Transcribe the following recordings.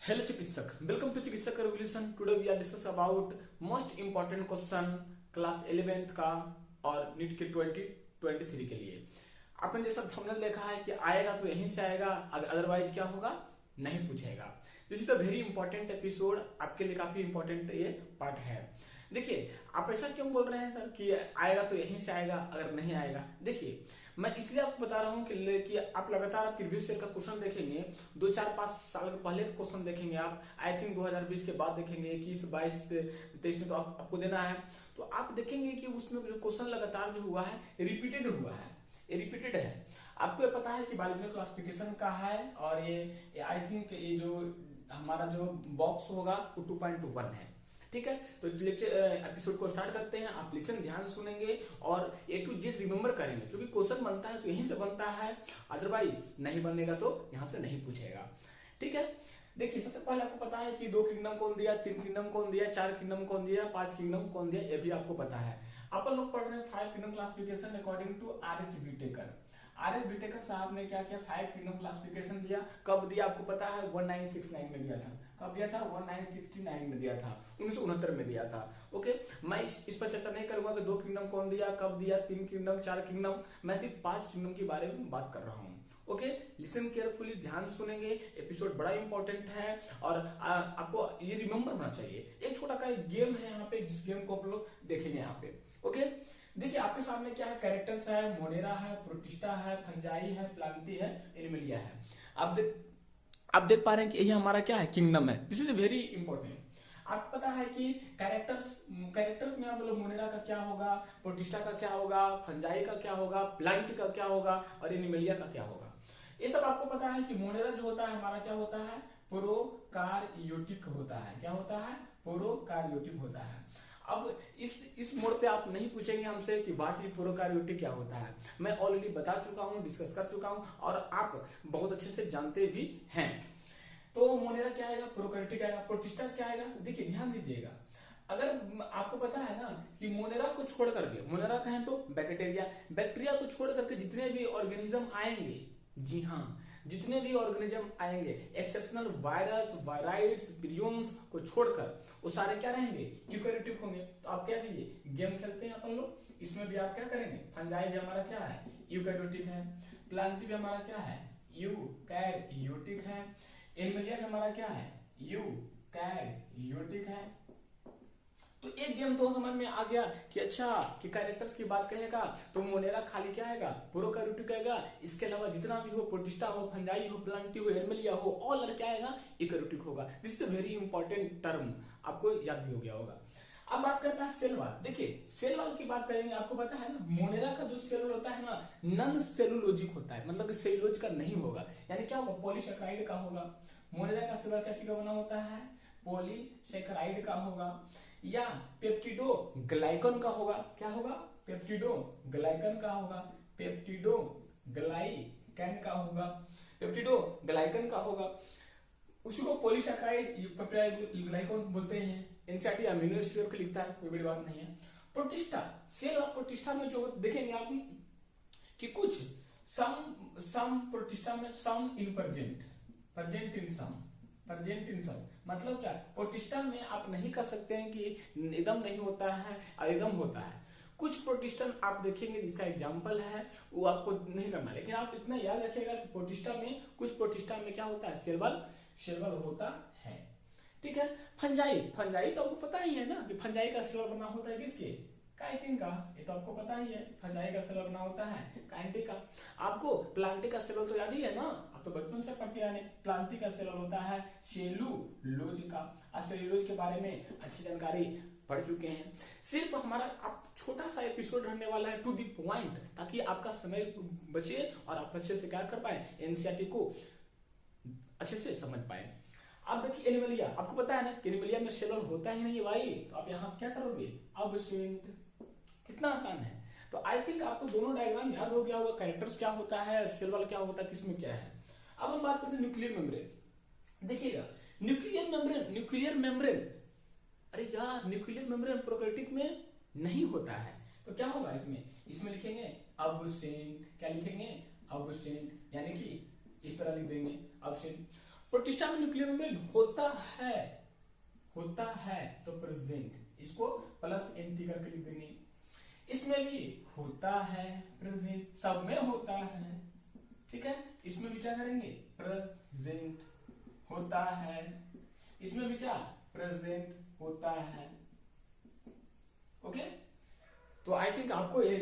Hello Chikitsak, welcome to Chikitsak revolution. Today we are discuss about most important question class 11th का और NEET के 2023 के लिए। आपने जैसा थंबनेल देखा है कि आएगा तो यहीं से आएगा, अदरवाइज क्या होगा नहीं पूछेगा। This is a very important episode, आपके लिए काफी इंपॉर्टेंट ये पार्ट है। देखिए, आप ऐसा क्यों बोल रहे हैं सर कि आएगा तो यहीं से आएगा, अगर नहीं आएगा? देखिए, मैं इसलिए आपको बता रहा हूँ कि आप लगातार प्रीवियस ईयर का क्वेश्चन देखेंगे, 2 4 5 साल के पहले का क्वेश्चन देखेंगे आप। आई थिंक 2020 के बाद देखेंगे, 21 22 23 में तो आपको देना है। तो आप देखेंगे कि उसमें जो क्वेश्चन लगातार जो हुआ है रिपीटेड हुआ है, ये रिपीटेड है। आपको ये पता है कि बायोलॉजिकल क्लासिफिकेशन का है, और ये आई थिंक ये जो हमारा जो बॉक्स होगा वो 2.1 है। ठीक है, तो लेक्चर एपिसोड को स्टार्ट करते हैं। आप लिसन ध्यान से सुनेंगे और A to Z रिमेंबर करेंगे। क्योंकि क्वेश्चन बनता है तो यहीं से बनता है, अदरवाइज नहीं बनेगा तो यहाँ से नहीं पूछेगा। ठीक है, देखिए, सबसे पहले आपको पता है कि 2 किंगडम कौन दिया, 3 किंगडम कौन दिया, 4 किंगडम कौन दिया, 5 किंगडम कौन दिया, ये भी आपको पता है। अपन लोग पढ़ रहे हैं 5 kingdom classification according to R.H. Whittaker. R.H. Whittaker साहब ने क्या किया, 5 किंगडम क्लासिफिकेशन दिया। कब दिया आपको पता है? 1969 में दिया था। कब दिया था? 1969 में दिया था, 1969 में दिया था। ओके, मैं इस पर चर्चा नहीं करूंगा कि 2 किंगडम कौन दिया, कब दिया, 3 किंगडम, 4 किंगडम। मैं सिर्फ 5 किंगडम के बारे में बात कर रहा हूँ। ओके, लिसन केयरफुली, ध्यान से सुनेंगे। एपिसोड बड़ा इंपॉर्टेंट है और आपको ये रिमेंबर होना चाहिए। एक छोटा का एक गेम है यहाँ पे, जिस गेम को आप लोग देखेंगे यहाँ पे। ओके, देखिए, आपके सामने क्या है, कैरेक्टर्स है, मोनेरा है, प्रोटिस्टा है, फंजाई है, प्लांटी है, एनिमलिया है। आप देख पा रहे हैं कि ये हमारा क्या है, किंगडम है। This is very important. आपको पता है कि कैरेक्टर्स में आप लोग मोनेरा का क्या होगा, प्रोटिस्टा का क्या होगा, फंजाई का क्या होगा, प्लांट का क्या होगा और एनिमलिया का क्या होगा। ये सब आपको पता है कि मोनेरा जो होता है हमारा क्या होता है, प्रोकार्योटिक होता है। क्या होता है? प्रोकार्योटिक होता है। अब इस मोड पे आप नहीं पूछेंगे हमसे कि व्हाट इज प्रोकार्योटिक क्या होता है। मैं ऑलरेडी बता चुका हूँ, डिस्कस कर चुका हूँ और आप बहुत अच्छे से जानते भी हैं। तो मोनेरा क्या आएगा? प्रोकार्योटिक आएगा। प्रोटिस्टा क्या आएगा? देखिए, ध्यान दीजिएगा। अगर आपको पता है ना कि मोनेरा को छोड़ करके, मोनेरा कहें तो बैक्टीरिया को छोड़ करके जितने भी ऑर्गेनिज्म आएंगे, जी हाँ, जितने भी ऑर्गेनिज्म आएंगे, एक्सेप्शनल वायरस, वायराइड्स, प्रियम्स को छोड़कर वो सारे क्या रहेंगे? यूकैरियोटिक होंगे। तो आप क्या करिए, गेम खेलते हैं अपन लोग, इसमें भी आप क्या करेंगे, फंजाई भी हमारा क्या है, यूकैरियोटिक है। प्लांटी भी हमारा क्या है, यूकैरियोटिक है। एनिमलिया भी हमारा क्या है, यूकैरियोटिक है। तो एक गेम तो समझ में आ गया कि अच्छा, कि कैरेक्टर्स की बात कहेगा तो मोनेरा खाली क्या आएगा, प्रोकैरियोटिक आएगा। इसके अलावा जितना भी हो, प्रोटिस्टा हो, फंजाई हो, प्लांटी हो, एनिमलिया हो, ऑल क्या आएगा, यूकैरियोटिक होगा। This is a very important term, आपको याद भी हो गया होगा। अब बात करता है सेल वॉल। देखिए, सेल वॉल की बात करेंगे, आपको पता है ना, मोनेरा का जो सेल वॉल होता है ना, नन सेलुलोजिक होता है, मतलब कि सेलुलोज का नहीं होगा। यानी क्या होगा, पॉलीसेकेराइड का होगा। मोनेरा का सेल वॉल क्या चीज का बना होता है, पॉलीसेकेराइड का होगा, या पेप्टिडो ग्लाइकन का होगा। क्या होगा? पेप्टिडो ग्लाइकन का होगा, पेप्टिडो ग्लाइकन का होगा, पेप्टिडो ग्लाइकन का होगा। उसी को पॉलीसैकेराइड ग्लाइकन बोलते हैं। एनसीईआरटी अमीनो एसिड को लिखता है, कोई बड़ी बात नहीं है। प्रोटिस्टा, सेल और प्रोटिस्टा में जो देखेंगे आप कि कुछ सम प्रोटिस्टा में सम इन प्रेजेंट इन सम, मतलब क्या, प्रोटिस्टा में आप नहीं कर सकते हैं कि एकदम नहीं होता है और एकदम होता है। कुछ प्रोटिस्टन आप देखेंगे जिसका एग्जांपल है, वो आपको नहीं करना, लेकिन आप इतना याद रखिएगा कि प्रोटिस्टा में, कुछ प्रोटिस्टा में क्या होता है, सेल वॉल होता है। ठीक है, फंजाई तो आपको पता ही है ना कि फंजाई का सेल वॉल बना होता है किसके, काइटिन का। ये तो आपको पता ही है, फंजाई का सेल वॉल बना होता है काइटिन का। आपको प्लांटी का सेल वॉल तो याद ही है ना, आप तो बचपन से पढ़ते आने। प्लांटी का सेल वॉल होता है सेलुलोज का। और सेलुलोज के बारे में अच्छी जानकारी पढ़ चुके हैं। सिर्फ हमारा आप छोटा सा एपिसोड रहने वाला है, टू दी पॉइंट, ताकि आपका समय बचे और आप अच्छे से क्या कर पाए, एनसीईआरटी को अच्छे से समझ पाए। अब देखिए, एनिमलिया, आपको पता है ना कि एनिमलिया में सेल वॉल होता ही नहीं है भाई। तो आप यहाँ क्या करोगे, अब कितना आसान है। तो आई थिंक आपको दोनों डायग्राम याद हो गया होगा, कैरेक्टर्स क्या होता है, सेल वॉल क्या होता है, किसमें क्या है। अब हम बात करते हैं न्यूक्लियर मेम्ब्रेन। देखिएगा, न्यूक्लियर मेम्ब्रेन, अरे यार, न्यूक्लियर मेम्ब्रेन प्रोकैरियोटिक में नहीं होता है। तो क्या होगा इसमें लिखेंगे अब्सेंट। क्या लिखेंगे, अब्सेंट, यानी कि इस तरह लिख देंगे अब्सेंट। प्रोटिस्टा में न्यूक्लियर मेम्ब्रेन होता है तो प्रेजेंट, इसको प्लस एंटी करके लिख देंगे। इसमें भी होता है प्रेजेंट, सब में होता है, ठीक है। इसमें भी क्या करेंगे, प्रेजेंट होता है, इसमें भी क्या प्रेजेंट होता है। ओके, तो आई थिंक आपको ये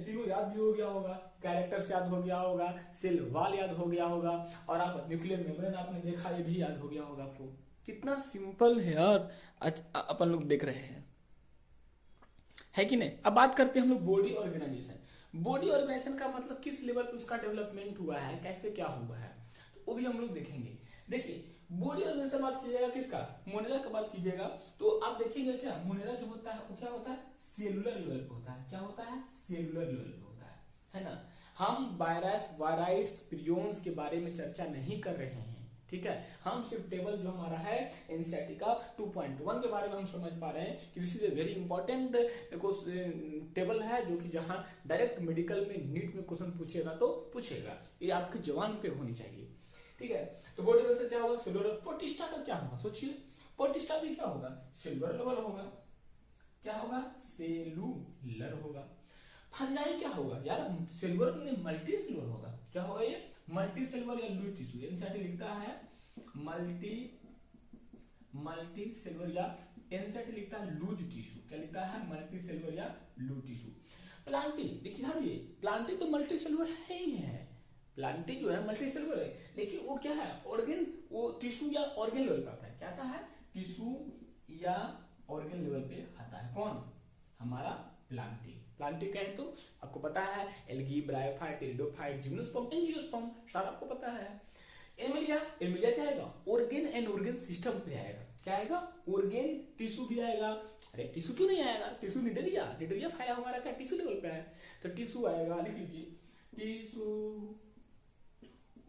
तीनों याद भी हो गया होगा, कैरेक्टर्स याद हो गया होगा, सेल वॉल याद हो गया होगा, और आप न्यूक्लियर मेम्ब्रेन आपने देखा, ये भी याद हो गया होगा आपको। कितना सिंपल है यार, अपन लोग देख रहे हैं, है कि नहीं। अब बात करते हैं हम लोग बॉडी ऑर्गेनाइजेशन। बॉडी ऑर्गेनाइजेशन का मतलब किस लेवल पे उसका डेवलपमेंट हुआ है, कैसे क्या हुआ है, तो वो भी हम लोग देखेंगे। देखिए बॉडी ऑर्गेनाइजेशन बात कीजिएगा किसका, मोनेरा का बात कीजिएगा, तो आप देखेंगे क्या मोनेरा जो होता है वो क्या होता है, सेलुलर लेवल पे होता है। क्या होता है, सेलुलर लेवल पे होता है ना। हम वायरस, वायराइड्स, प्रियोन्स के बारे में चर्चा नहीं कर रहे हैं, ठीक है। हम सिर्फ टेबल जो हमारा है एनसीईआरटी का 2.1 के बारे में हम समझ पा रहे हैं कि this is a very important table है, जो कि जहां डायरेक्ट मेडिकल में नीट में क्वेश्चन पूछेगा तो पूछेगा, ये आपके जवान पे होनी चाहिए, ठीक है। तो बॉडी लेवल से क्या होगा, सेलुलर। प्रोटिस्टा का क्या होगा, सोचिए, प्रोटिस्टा भी क्या होगा, सेलुलर लेवल होगा। क्या होगा, सेलुलर होगा। फंजाई क्या होगा यार, सेलुलर में मल्टी सेलुलर होगा। क्या होगा ये, मल्टी सेलुलर या लूज टिश्यू। एनसीईआरटी लिखता है मल्टी सेलुलर, या एनसीईआरटी लिखता है लूज टिश्यू। क्या लिखता है, मल्टी सेलुलर या लूज टिश्यू। प्लांटी, देखिए ना, ये प्लांटी तो मल्टी सेलुलर है ही है, प्लांटी जो है मल्टी सेलुलर है, लेकिन वो क्या है, ऑर्गन, वो टिश्यू या ऑर्गन लेवल पे आता है। क्या आता है, टिश्यू या ऑर्गन लेवल पे आता है। कौन, हमारा प्लांटी। प्लांटी कहें तो आपको पता है, algae, bryophyte, pteridophyte, gymnosperm, angiosperm, सारा आपको पता है। एमिलिया, एमिलिया क्या आएगा, ऑर्गन एंड ऑर्गन सिस्टम पे आएगा। क्या आएगा, ऑर्गन, टिश्यू भी आएगा। अरे टिश्यू क्यों नहीं आएगा, टिश्यू निडरिया फाइल हमारा क्या टिश्यू लेवल पे है, तो टिश्यू आएगा। लिख लीजिए, tissue,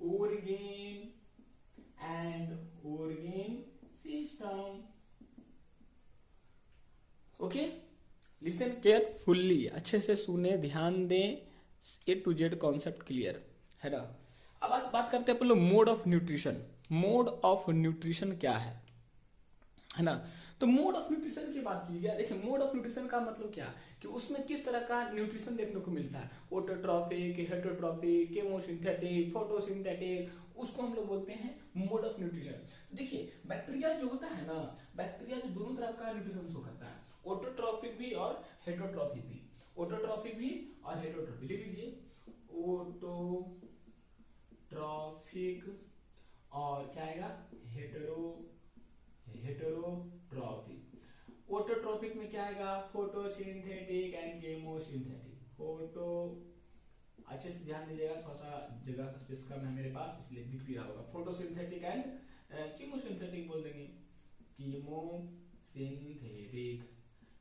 organ and organ system. Okay, listen carefully, अच्छे से सुने, ध्यान दें, ए टू जेड कॉन्सेप्ट क्लियर है ना। अब बात करते हैं अपन लोग mode of nutrition. Mode of nutrition क्या है ना। तो मोड ऑफ न्यूट्रिशन की बात की गया, देखिए मोड ऑफ न्यूट्रिशन का मतलब क्या, कि उसमें किस तरह का न्यूट्रिशन देखने को मिलता है, ऑटोट्रॉफिक, हेटरोट्रॉफिक, केमोसिंथेटिक, फोटोसिंथेटिक, उसको हम लोग बोलते हैं मोड ऑफ न्यूट्रिशन। देखिए बैक्टीरिया जो होता है ना, बैक्टीरिया जो दोनों तरह का न्यूट्रिशन शो करता है, ऑटोट्रॉफिक भी और हेटरोट्रॉफिक भी। ऑटोट्रॉफिक भी और हेटरोट्रॉफिक, लिख लीजिए, ऑटोट्रॉफिक और क्या आएगा, हेटेरोट्रॉफिक। ऑटोट्रॉफिक में क्या आएगा, फोटोसिंथेटिक एंड केमोसिंथेटिक। फोटो, अच्छे से ध्यान दीजिएगा, थोड़ा सा जगह का स्पेस कम है मेरे पास, इसलिए दिख भी रहा होगा। फोटोसिंथेटिक एंड केमोसिंथेटिक बोल देंगे, कीमोसिंथेटिक,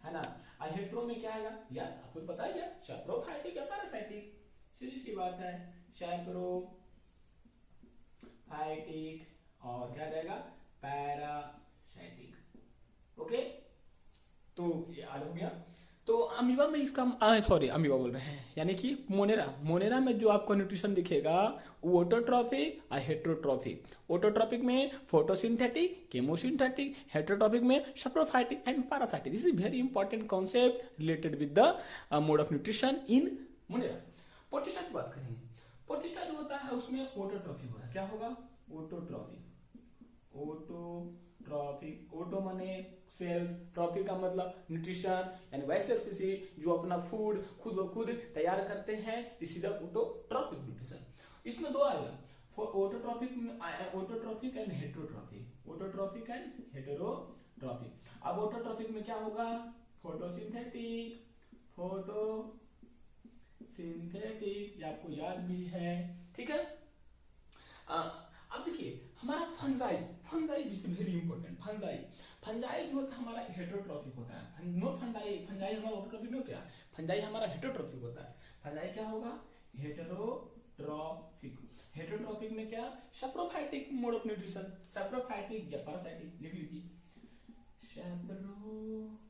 है ना। हेटेरो में क्या आएगा यार, आपको पता है क्या, सैप्रोफाइटिक या पैरासाइटिक, सीधी सी बात है, सैप्रोफाइटिक और क्या रहेगा, पैरासाइटिक। ओके, तो ये याद हो गया। तो अमीबा में इसका अमीबा बोल रहे हैं, यानी कि मोनेरा में जो आपको न्यूट्रिशन दिखेगा वो ऑटोट्रॉफिक और हेटरोट्रॉफिक। ऑटोट्रॉफिक में फोटोसिंथेटिक, केमोसिंथेटिक, हेटरोट्रॉफिक में saprophytic and parasitic. This is very important concept related with the mode of nutrition in Monera. Protista की बात करेंगे, प्रोटिस्टा जो होता है उसमें ऑटोट्रॉफिक होता है। क्या होगा, ऑटोट्रॉफिक, ऑटो माने सेल्फ, ट्रॉफिक का मतलब न्यूट्रिशन, यानी वैसे स्पीशीज जो अपना फूड खुद ब खुद तैयार करते हैं, इसी द ऑटोट्रॉफिक न्यूट्रिशन। इसमें दो आएगा, autotrophic and heterotrophic, autotrophic and heterotrophic. अब ऑटोट्रॉफिक में क्या होगा, फोटोसिंथेटिक, ये आपको याद भी है, ठीक है। अब देखिए हमारा fungi is very important. Fungi जो होता है हमारा हेटरोट्रॉफिक होता है, नो फंजाई हमारा ऑटोट्रॉफिक नहीं होता है, फंजाई हमारा हेटरोट्रॉफिक होता है। फंजाई क्या होगा, हेटरोट्रॉफिक में क्या, saprophytic mode of nutrition, saprophytic या पैरासाइटिक, लिख लीजिए, सैप्रोफाइटिक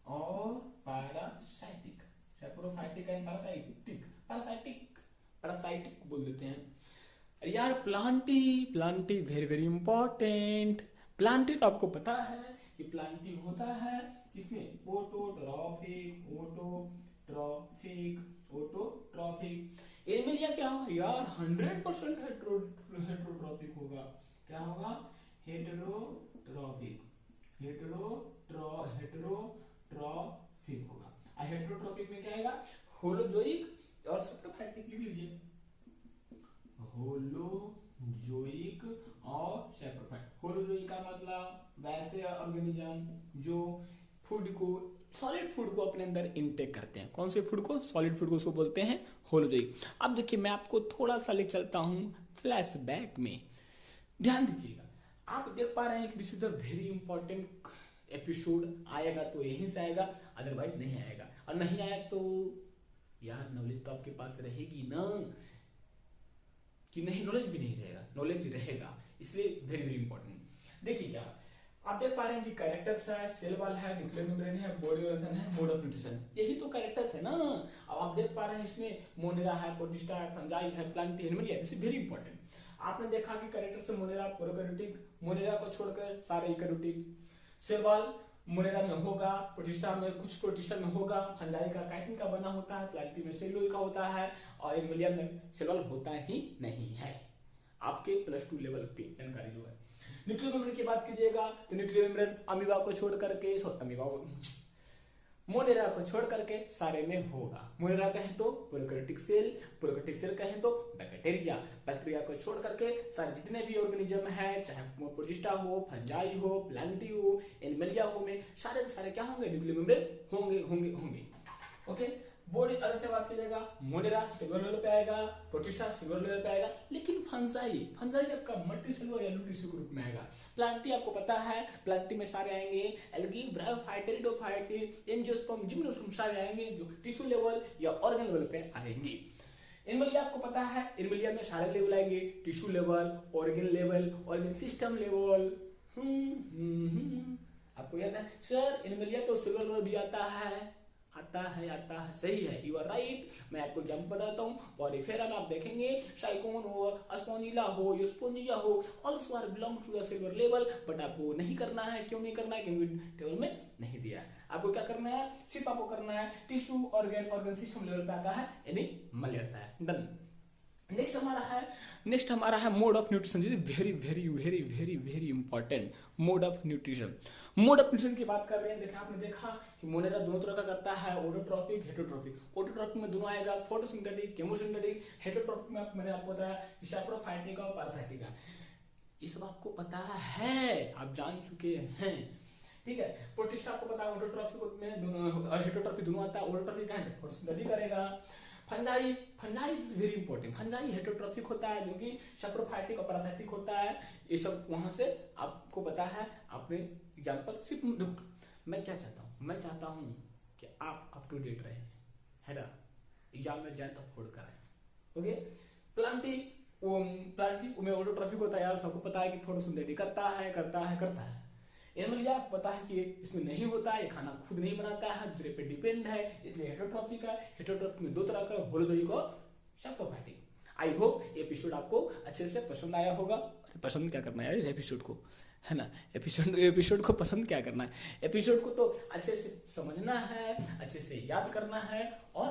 और पैरासाइटिक, सैप्रोफाइटिक एंड पैरासाइटिक बोल देते हैं। अरे यार Plantae, Plantae very very important. Plantae तो आपको पता है कि प्लांटी होता है किसमें, ऑटोट्रॉफिक, ऑटोट्रॉफिक, ऑटोट्रॉफिक। एनिमलिया क्या होगा यार, 100% हेट्रोट्रॉफिक होगा। क्या होगा, हेटेरोट्रॉफिक, हेटेरोट्रॉफिक होगा। हेटेरोट्रॉफिक में क्या आएगा, होलोजोइक और सेप्टोफाइटिक लिख लीजिए, होलोजोइक और सेप्टोफाइट। होलोजोइक का मतलब वैसे ऑर्गेनिज्म जो फूड को, सॉलिड फूड को अपने अंदर इनटेक करते हैं। कौन से फूड को, सॉलिड फूड को उसको बोलते हैं होलोजोइक। अब देखिए मैं आपको थोड़ा सा ले चलता हूं फ्लैशबैक में, ध्यान दीजिएगा। आप देख पा रहे हैं कि this is the very important episode. आएगा तो यहीं से आएगा, अदरवाइज नहीं आएगा। और नहीं आया तो यार नॉलेज तो आपके पास रहेगी ना, कि नहीं नॉलेज भी नहीं रहेगा, नॉलेज रहेगा, इसलिए वेरी वेरी इंपॉर्टेंट। देखिए क्या आप देख पा रहे हैं कि कैरेक्टर्स है, सेल वॉल है, न्यूक्लियर मेम्ब्रेन है, बॉडी ऑर्गन है, मोड ऑफ न्यूट्रिशन, यही तो कैरेक्टर्स है ना। अब आप देख पा रहे हैं इसमें मोनेरा है, प्रोटिस्टा है, फंजाई है, Plantae, Animalia, this is very important. आपने देखा कि कैरेक्टर से मोनेरा प्रोकैरियोटिक, मोनेरा को छोड़कर सारे यूकैरियोटिक। सेल वॉल मोनेरा में होगा, प्रोटिस्टा में कुछ, प्रोटिस्टा में होगा, फंजाई का काइटिन का बना होता है, प्लांटी में सेलुलोज का होता है, और एनिमलिया में सेल वॉल होता ही नहीं है। आपके +2 लेवल पे जानकारी जो है। न्यूक्लियर मेम्ब्रेन की बात कीजिएगा तो न्यूक्लियर मेम्ब्रेन अमीबा को छोड़ करके, मोनेरा को छोड़ करके सारे में होगा। मोनेरा कहें तो प्रोकैरियोटिक सेल, प्रोकैरियोटिक सेल कहें तो बैक्टीरिया, बैक्टीरिया को छोड़ करके सारे जितने भी ऑर्गेनिज्म है, चाहे वो प्रोटिस्टा हो, फंजाई हो, प्लांटी हो, एनिमलिया हो, में सारे सारे क्या होंगे, न्यूक्लियर मेम्ब्रेन होंगे होंगे होंगे। ओके, बॉडी अलग से बात कीजिएगा, मोनेरा सिल्वर लेवल पे आएगा, प्रोटिस्टा सिल्वर लेवल पे आएगा, लेकिन फंजाई, फंजाई आपका मल्टी सेलुलर या टिश्यू ग्रुप में आएगा। प्लांटी आपको पता है, प्लांटी में सारे आएंगे algae, bryophyte, pteridophyte, angiosperm, gymnosperm सारे आएंगे जो टिश्यू लेवल या ऑर्गन लेवल पे आएंगे। एनिमलिया आपको पता है, एनिमलिया में सारे लेवल आएंगे, tissue level, organ system level. आपको याद है सर, एनिमलिया तो सिल्वर लेवल भी आता है, आता है, सही है, यू आर राइट। मैं आपको एग्जाम्पल बताता हूँ, पॉरीफेरा में आप देखेंगे साइकोन हो, स्पोंजिला हो, स्पोंजिया हो, also are belong to the silver level, but आपको नहीं करना है। क्यों नहीं करना है, क्योंकि टेबल में नहीं दिया है। आपको क्या करना है, सिर्फ आपको करना है टिश्यू, ऑर्गन सिस्टम लेवल पे आता है, यानी मल जाता है, डन। नेक्स्ट हमारा है mode of nutrition, very very very very very important. Mode of nutrition, mode of nutrition की बात कर रहे हैं। देखा आपने देखा कि मोनेरा दोनों तरह का करता है, ऑटोट्रॉफिक, हेटेरोट्रॉफिक। ऑटोट्रॉफिक में दोनों आएगा, फोटोसिंथेटिक, केमोसिंथेटिक। हेटेरोट्रॉफिक में मैंने आपको बताया सैप्रोफाइटिक और पैरासाइटिक का। ये सब आपको पता है, आप जान चुके हैं, ठीक है। प्रोटिस्टा आपको पता है, ऑटोट्रॉफिक में दोनों और हेटेरोट्रॉफिक दोनों आता है। ऑटोट्रॉफिक का है फोटोसिंथेटिक करेगा। Fungi is very important. Fungi heterotrophic होता है, जो कि सैप्रोफाइटिक और पैरासाइटिक होता है। ये सब वहां से आपको पता है, आपने एग्जांपल सिर्फ। मैं क्या चाहता हूँ, मैं चाहता हूँ कि आप अप टू डेट रहे, है ना, एग्जाम में जाए तो फोड़ कराए। ओके, प्लांटी में ऑटोट्रॉफिक होता है यार, सबको पता है कि फोटोसिंथेटिक करता है। एनिमलिया आपको पता है कि इसमें नहीं होता है, ये खाना खुद नहीं बनाता है, दूसरे पे डिपेंड है, इसलिए हेटेरोट्रॉफिक है। हेटेरोट्रॉफिक में दो तरह का, होलोजोइक और सैप्रोफाइटिक। आई होप ये एपिसोड आपको अच्छे से पसंद आया होगा। पसंद क्या करना है यार एपिसोड को, है ना, एपिसोड को पसंद क्या करना है, एपिसोड को तो अच्छे से समझना है, अच्छे से याद करना है और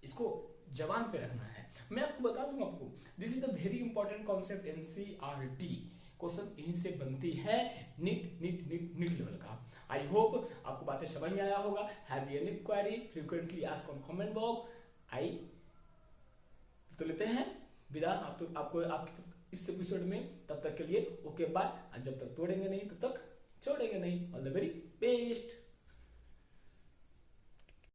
इसको जबान पे रखना है। मैं आपको बता दूं, आपको this is the very important concept, NCERT question यहीं से बनती है, नीट लेवल का। आई होप आपको बातें समझ में आया होगा। Have any query frequently ask on comment box. आई तो लेते हैं विदा आपको इस एपिसोड में, तब तक के लिए ओके बाय। जब तक तोड़ेंगे नहीं तब तक छोड़ेंगे नहीं। All the very best.